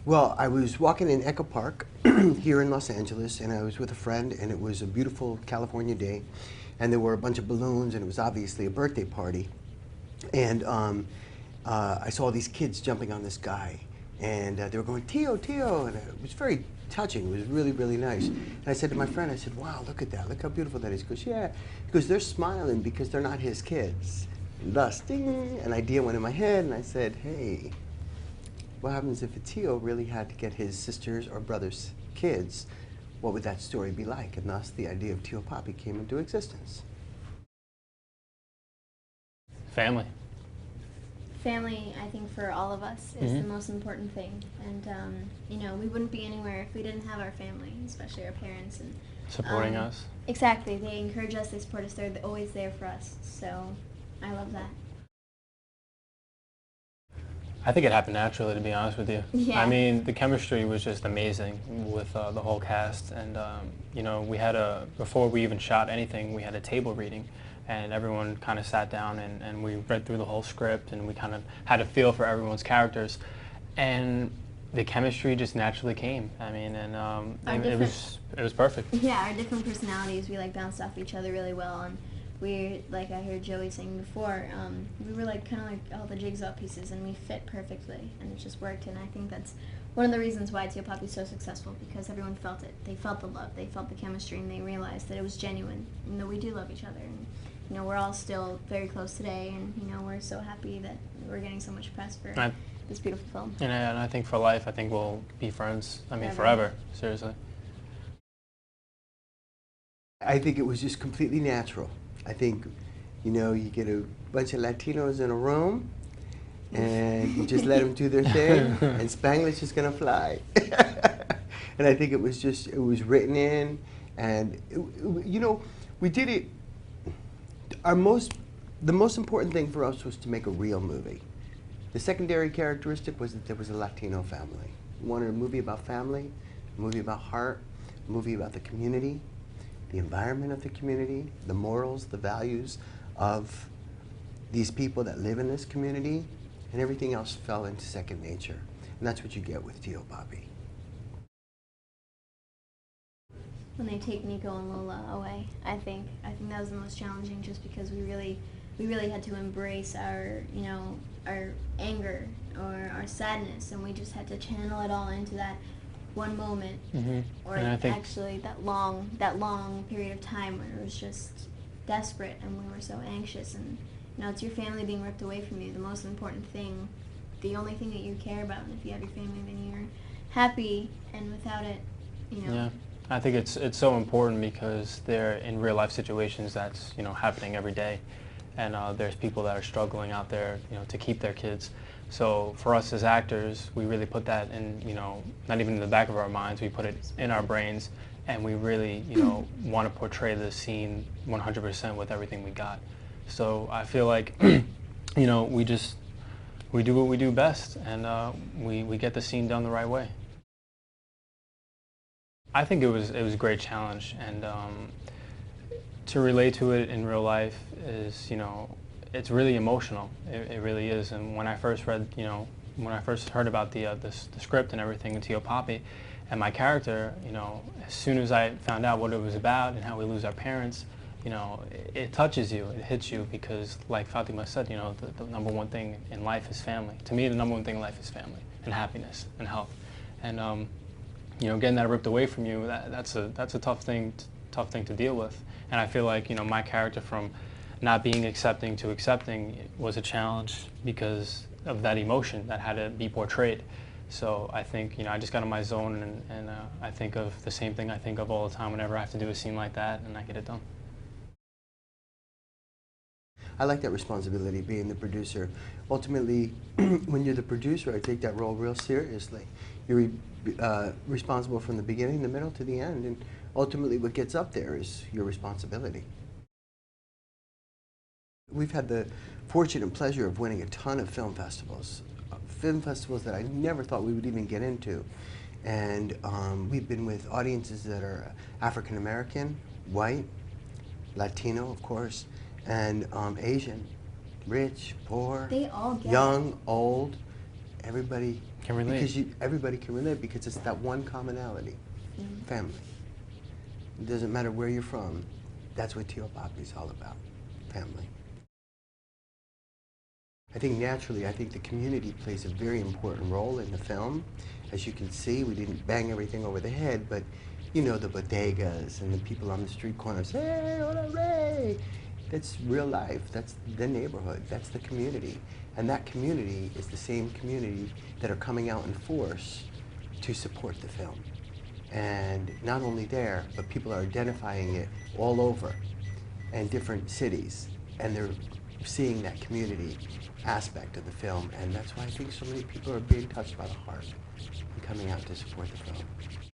Well, I was walking in Echo Park here in Los Angeles, and I was with a friend, and it was a beautiful California day, and there were a bunch of balloons, and it was obviously a birthday party. And I saw these kids jumping on this guy, and they were going, Tio, Tio, and it was very touching. It was really, really nice. And I said to my friend, I said, wow, look at that. Look how beautiful that is. He goes, yeah. He goes, they're smiling because they're not his kids. And thus, ding, an idea went in my head, and I said, hey, what happens if a Tio really had to get his sisters or brothers' kids? What would that story be like? And thus, the idea of Tio Papi came into existence. Family. Family, I think, for all of us is the most important thing. And, you know, we wouldn't be anywhere if we didn't have our family, especially our parents. And Supporting us. Exactly. They encourage us, they support us, they're always there for us. So I love that. I think it happened naturally, to be honest with you. Yeah. I mean, the chemistry was just amazing with the whole cast. And, you know, we had before we even shot anything, we had a table reading. And everyone kind of sat down and we read through the whole script, and we kind of had a feel for everyone's characters. And the chemistry just naturally came. I mean, and it was perfect. Yeah, our different personalities, we like bounced off each other really well. And we, like I heard Joey saying before, we were like kind of like all the jigsaw pieces, and we fit perfectly, and it just worked. And I think that's one of the reasons why Tio Papi is so successful, because everyone felt it. They felt the love, they felt the chemistry, and they realized that it was genuine, and that we do love each other. And, you know, we're all still very close today, and, you know, we're so happy that we're getting so much press for this beautiful film. And I think for life, I think we'll be friends. I mean, forever, seriously. I think it was just completely natural. I think, you know, you get a bunch of Latinos in a room, and you just let them do their thing, and Spanglish is gonna fly. And I think it was written in, and you know, we did it. The most important thing for us was to make a real movie. The secondary characteristic was that there was a Latino family. We wanted a movie about family, a movie about heart, a movie about the community, the environment of the community, the morals, the values of these people that live in this community, and everything else fell into second nature. And that's what you get with Tio Papi. When they take Nico and Lola away, I think that was the most challenging, just because we really had to embrace our, you know, our anger or our sadness, and we just had to channel it all into that one moment, or actually that long period of time where it was just desperate and we were so anxious. And, you know, it's your family being ripped away from you, the most important thing, the only thing that you care about. And if you have your family, then you're happy, and without it, you know. Yeah. I think it's so important, because they're in real life situations that's, you know, happening every day, and there's people that are struggling out there, you know, to keep their kids. So for us as actors, we really put that in, you know, not even in the back of our minds, we put it in our brains, and we really, you know, want to portray the scene 100% with everything we got. So I feel like, you know, we do what we do best, and we get the scene done the right way. I think it was a great challenge, and to relate to it in real life is, you know, it's really emotional. It really is. And when I first read, you know, when I first heard about the script and everything in Tio Papi, and my character, you know, as soon as I found out what it was about and how we lose our parents, you know, it touches you, it hits you, because like Fatima said, you know, the number one thing in life is family. To me, the number one thing in life is family and happiness and health. And you know, getting that ripped away from you, that's a tough thing to deal with. And I feel like, you know, my character, from not being accepting to accepting, was a challenge because of that emotion that had to be portrayed. So I think, you know, I just got in my zone, and I think of the same thing I think of all the time whenever I have to do a scene like that, and I get it done. I like that responsibility, being the producer. Ultimately, when you're the producer, I take that role real seriously. You're responsible from the beginning, the middle, to the end, and ultimately what gets up there is your responsibility. We've had the fortune and pleasure of winning a ton of film festivals that I never thought we would even get into. And we've been with audiences that are African American, white, Latino, of course, and Asian, rich, poor, They all get young, old, everybody can relate. Because everybody can relate, because it's that one commonality, family. It doesn't matter where you're from. That's what Tio Papi is all about, family. I think naturally, I think the community plays a very important role in the film. As you can see, we didn't bang everything over the head, but you know, the bodegas and the people on the street corners, hey, hola, Ray. That's real life. That's the neighborhood. That's the community. And that community is the same community that are coming out in force to support the film. And not only there, but people are identifying it all over in different cities. And they're seeing that community aspect of the film. And that's why I think so many people are being touched by the heart and coming out to support the film.